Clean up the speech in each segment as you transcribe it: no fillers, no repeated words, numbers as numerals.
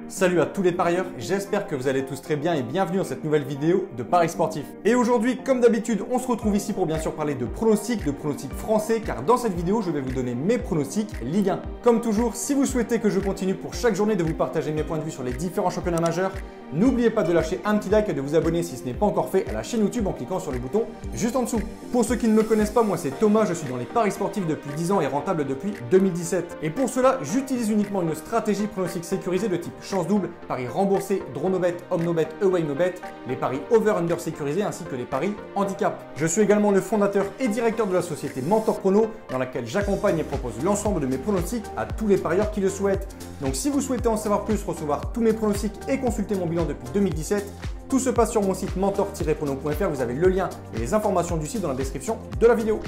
Salut à tous les parieurs, j'espère que vous allez tous très bien et bienvenue dans cette nouvelle vidéo de Paris Sportif. Et aujourd'hui, comme d'habitude, on se retrouve ici pour bien sûr parler de pronostics français, car dans cette vidéo, je vais vous donner mes pronostics Ligue 1. Comme toujours, si vous souhaitez que je continue pour chaque journée de vous partager mes points de vue sur les différents championnats majeurs, n'oubliez pas de lâcher un petit like et de vous abonner si ce n'est pas encore fait à la chaîne YouTube en cliquant sur le bouton juste en dessous. Pour ceux qui ne me connaissent pas, moi c'est Thomas, je suis dans les paris sportifs depuis 10 ans et rentable depuis 2017. Et pour cela, j'utilise uniquement une stratégie pronostic sécurisée de type chance double, paris remboursés, draw no bet, home no bet, away no bet, les paris over-under sécurisés ainsi que les paris handicap. Je suis également le fondateur et directeur de la société Mentor Prono dans laquelle j'accompagne et propose l'ensemble de mes pronostics à tous les parieurs qui le souhaitent. Donc si vous souhaitez en savoir plus, recevoir tous mes pronostics et consulter mon bilan depuis 2017, tout se passe sur mon site mentor-prono.fr, vous avez le lien et les informations du site dans la description de la vidéo.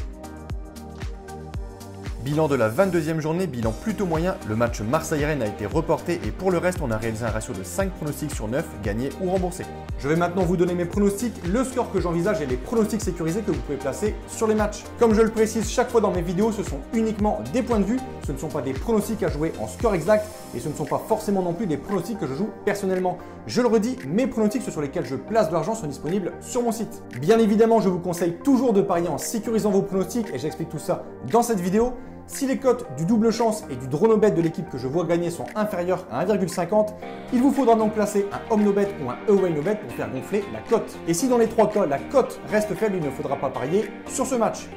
Bilan de la 22e journée, bilan plutôt moyen, le match Marseille-Rennes a été reporté et pour le reste on a réalisé un ratio de 5 pronostics sur 9, gagnés ou remboursés. Je vais maintenant vous donner mes pronostics, le score que j'envisage et les pronostics sécurisés que vous pouvez placer sur les matchs. Comme je le précise chaque fois dans mes vidéos, ce sont uniquement des points de vue, ce ne sont pas des pronostics à jouer en score exact et ce ne sont pas forcément non plus des pronostics que je joue personnellement. Je le redis, mes pronostics sur lesquels je place de l'argent sont disponibles sur mon site. Bien évidemment, je vous conseille toujours de parier en sécurisant vos pronostics et j'explique tout ça dans cette vidéo. Si les cotes du double chance et du draw no bet de l'équipe que je vois gagner sont inférieures à 1,50, il vous faudra donc placer un home no bet ou un away no bet pour faire gonfler la cote. Et si dans les trois cas, la cote reste faible, il ne faudra pas parier sur ce match.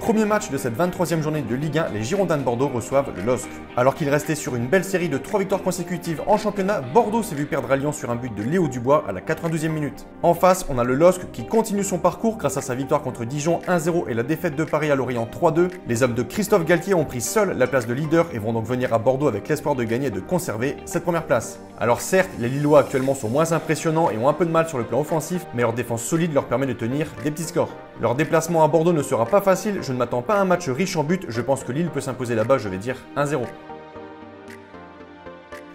Premier match de cette 23e journée de Ligue 1, les Girondins de Bordeaux reçoivent le LOSC. Alors qu'il restait sur une belle série de 3 victoires consécutives en championnat, Bordeaux s'est vu perdre à Lyon sur un but de Léo Dubois à la 92e minute. En face, on a le LOSC qui continue son parcours grâce à sa victoire contre Dijon 1-0 et la défaite de Paris à Lorient 3-2. Les hommes de Christophe Galtier ont pris seuls la place de leader et vont donc venir à Bordeaux avec l'espoir de gagner et de conserver cette première place. Alors certes, les Lillois actuellement sont moins impressionnants et ont un peu de mal sur le plan offensif, mais leur défense solide leur permet de tenir des petits scores. Leur déplacement à Bordeaux ne sera pas facile, je ne m'attends pas à un match riche en buts, je pense que Lille peut s'imposer là-bas, je vais dire 1-0.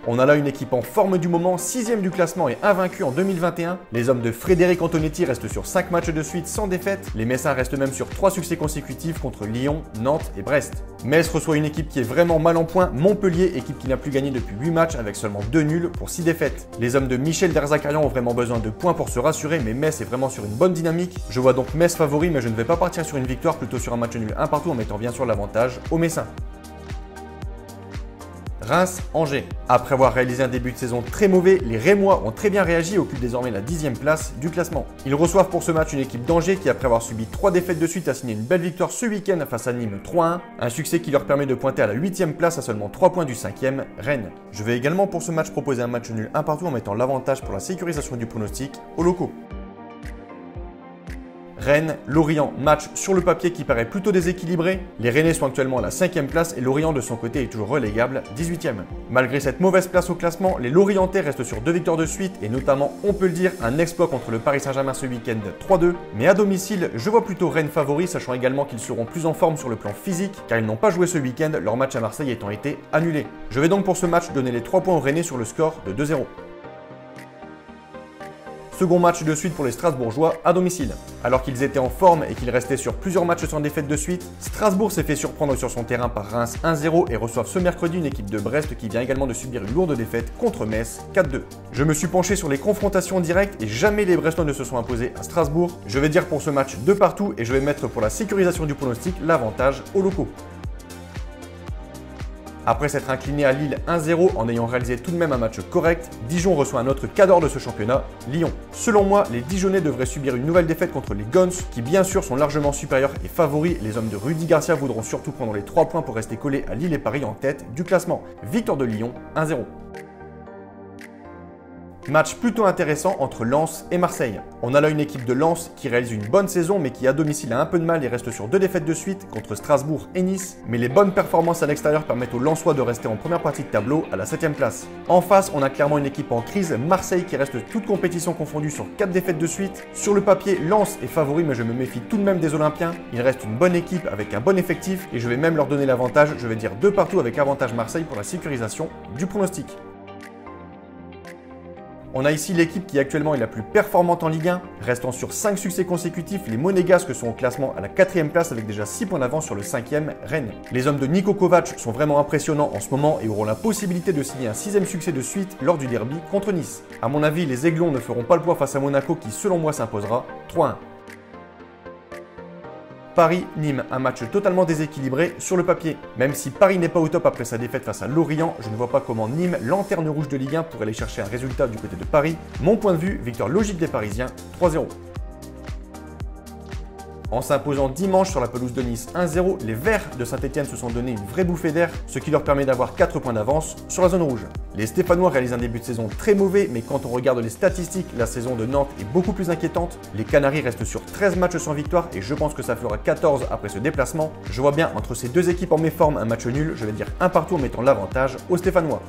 On a là une équipe en forme du moment, 6ème du classement et invaincue en 2021. Les hommes de Frédéric Antonetti restent sur 5 matchs de suite sans défaite. Les Messins restent même sur 3 succès consécutifs contre Lyon, Nantes et Brest. Metz reçoit une équipe qui est vraiment mal en point, Montpellier, équipe qui n'a plus gagné depuis 8 matchs avec seulement 2 nuls pour 6 défaites. Les hommes de Michel Derzakarian ont vraiment besoin de points pour se rassurer, mais Metz est vraiment sur une bonne dynamique. Je vois donc Metz favori, mais je ne vais pas partir sur une victoire, plutôt sur un match nul un partout en mettant bien sûr l'avantage aux Messins. Reims-Angers. Après avoir réalisé un début de saison très mauvais, les Rémois ont très bien réagi et occupent désormais la 10e place du classement. Ils reçoivent pour ce match une équipe d'Angers qui, après avoir subi 3 défaites de suite, a signé une belle victoire ce week-end face à Nîmes 3-1. Un succès qui leur permet de pointer à la 8e place à seulement 3 points du 5e, Rennes. Je vais également pour ce match proposer un match nul un partout en mettant l'avantage pour la sécurisation du pronostic aux locaux. Rennes, Lorient, match sur le papier qui paraît plutôt déséquilibré. Les Rennais sont actuellement à la 5e place et Lorient de son côté est toujours relégable, 18e. Malgré cette mauvaise place au classement, les Lorientais restent sur 2 victoires de suite et notamment, on peut le dire, un exploit contre le Paris Saint-Germain ce week-end 3-2. Mais à domicile, je vois plutôt Rennes favori, sachant également qu'ils seront plus en forme sur le plan physique car ils n'ont pas joué ce week-end, leur match à Marseille étant été annulé. Je vais donc pour ce match donner les 3 points aux Rennais sur le score de 2-0. Second match de suite pour les Strasbourgeois à domicile. Alors qu'ils étaient en forme et qu'ils restaient sur plusieurs matchs sans défaite de suite, Strasbourg s'est fait surprendre sur son terrain par Reims 1-0 et reçoivent ce mercredi une équipe de Brest qui vient également de subir une lourde défaite contre Metz 4-2. Je me suis penché sur les confrontations directes et jamais les Brestois ne se sont imposés à Strasbourg. Je vais dire pour ce match de partout et je vais mettre pour la sécurisation du pronostic l'avantage aux locaux. Après s'être incliné à Lille 1-0 en ayant réalisé tout de même un match correct, Dijon reçoit un autre cadre de ce championnat, Lyon. Selon moi, les Dijonnais devraient subir une nouvelle défaite contre les Guns, qui bien sûr sont largement supérieurs et favoris. Les hommes de Rudy Garcia voudront surtout prendre les 3 points pour rester collés à Lille et Paris en tête du classement. Victoire de Lyon 1-0. Match plutôt intéressant entre Lens et Marseille. On a là une équipe de Lens qui réalise une bonne saison mais qui à domicile a un peu de mal et reste sur 2 défaites de suite contre Strasbourg et Nice. Mais les bonnes performances à l'extérieur permettent aux Lensois de rester en première partie de tableau à la 7e place. En face, on a clairement une équipe en crise, Marseille qui reste toute compétition confondue sur 4 défaites de suite. Sur le papier, Lens est favori mais je me méfie tout de même des Olympiens. Il reste une bonne équipe avec un bon effectif et je vais même leur donner l'avantage, je vais dire 2 partout avec avantage Marseille pour la sécurisation du pronostic. On a ici l'équipe qui actuellement est la plus performante en Ligue 1, restant sur 5 succès consécutifs. Les Monégasques sont au classement à la 4e place avec déjà 6 points d'avance sur le 5e, Rennes. Les hommes de Niko Kovac sont vraiment impressionnants en ce moment et auront la possibilité de signer un 6e succès de suite lors du derby contre Nice. À mon avis, les Aiglons ne feront pas le poids face à Monaco qui selon moi s'imposera 3-1. Paris-Nîmes, un match totalement déséquilibré sur le papier. Même si Paris n'est pas au top après sa défaite face à Lorient, je ne vois pas comment Nîmes, lanterne rouge de Ligue 1, pourrait aller chercher un résultat du côté de Paris. Mon point de vue, victoire logique des Parisiens, 3-0. En s'imposant dimanche sur la pelouse de Nice 1-0, les Verts de Saint-Etienne se sont donné une vraie bouffée d'air, ce qui leur permet d'avoir 4 points d'avance sur la zone rouge. Les Stéphanois réalisent un début de saison très mauvais, mais quand on regarde les statistiques, la saison de Nantes est beaucoup plus inquiétante. Les Canaries restent sur 13 matchs sans victoire et je pense que ça fera 14 après ce déplacement. Je vois bien entre ces deux équipes en méforme un match nul, je vais dire un partout en mettant l'avantage aux Stéphanois.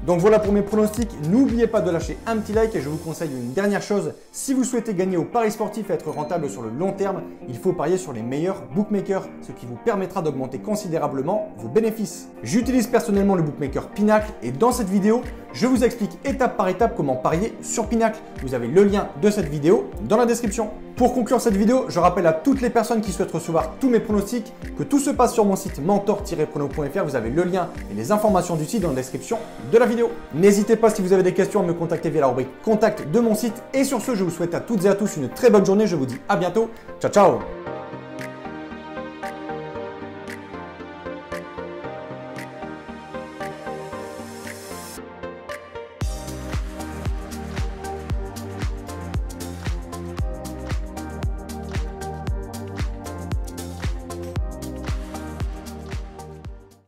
Donc voilà pour mes pronostics, n'oubliez pas de lâcher un petit like et je vous conseille une dernière chose, si vous souhaitez gagner au pari sportif et être rentable sur le long terme, il faut parier sur les meilleurs bookmakers, ce qui vous permettra d'augmenter considérablement vos bénéfices. J'utilise personnellement le bookmaker Pinacle et dans cette vidéo, je vous explique étape par étape comment parier sur Pinacle. Vous avez le lien de cette vidéo dans la description. Pour conclure cette vidéo, je rappelle à toutes les personnes qui souhaitent recevoir tous mes pronostics que tout se passe sur mon site mentor-prono.fr. Vous avez le lien et les informations du site dans la description de la vidéo. N'hésitez pas si vous avez des questions à me contacter via la rubrique contact de mon site. Et sur ce, je vous souhaite à toutes et à tous une très bonne journée. Je vous dis à bientôt. Ciao, ciao!